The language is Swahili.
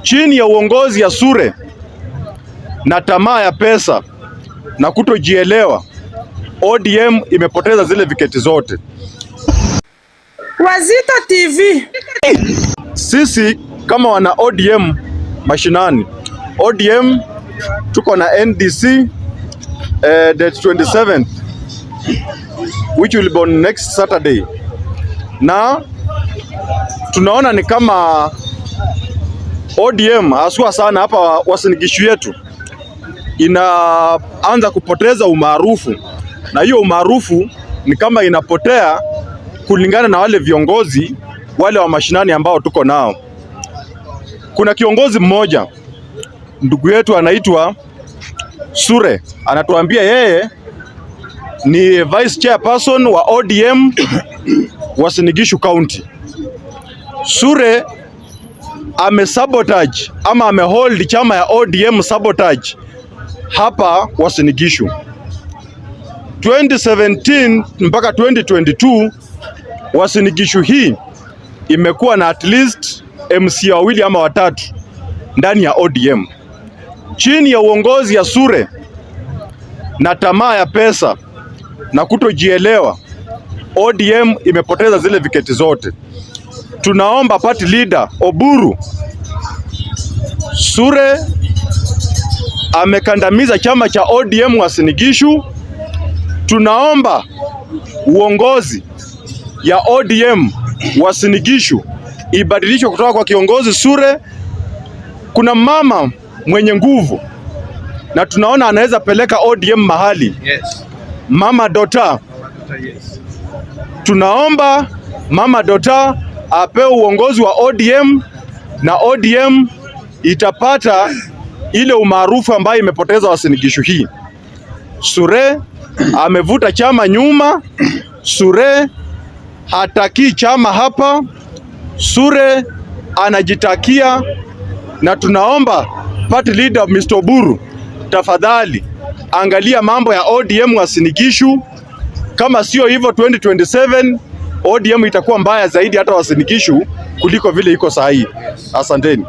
Chini ya uongozi ya Sure na tamaa ya pesa na kutojielewa, ODM imepoteza zile viketi zote. Wazito TV. Sisi kama wana ODM mashinani, ODM tuko na NDC date 27th which will be on next Saturday, na tunaona ni kama ODM haswa sana hapa Uasin Gishu yetu inaanza kupoteza umaarufu, na hiyo umaarufu ni kama inapotea kulingana na wale viongozi wale wa mashinani ambao tuko nao. Kuna kiongozi mmoja ndugu yetu anaitwa Sure, anatuambia yeye ni vice chairperson wa ODM Uasin Gishu County. Sure amesabotage ama amehold chama ya ODM sabotage hapa Uasin Gishu. 2017 mpaka 2022 Uasin Gishu hii imekuwa na at least MC wawili ama watatu ndani ya ODM. Chini ya uongozi ya Sure na tamaa ya pesa na kutojielewa, ODM imepoteza zile viketi zote. Tunaomba party leader Oburu, Sure amekandamiza chama cha ODM Uasin Gishu. Tunaomba uongozi ya ODM Uasin Gishu ibadilishwe kutoka kwa kiongozi Sure. Kuna mama mwenye nguvu na tunaona anaweza peleka ODM mahali. Yes. Mama Dota. Yes. Tunaomba Mama Dota apewe uongozi wa ODM na ODM itapata ile umaarufu ambayo imepoteza Uasin Gishu hii. Sure amevuta chama nyuma. Sure hataki chama hapa. Sure anajitakia, na tunaomba party leader Mr. Oburu, tafadhali angalia mambo ya ODM Uasin Gishu. Kama sio hivyo 2027 ODM itakuwa mbaya zaidi hata Uasin Gishu kuliko vile iko sasa hivi. Asanteni.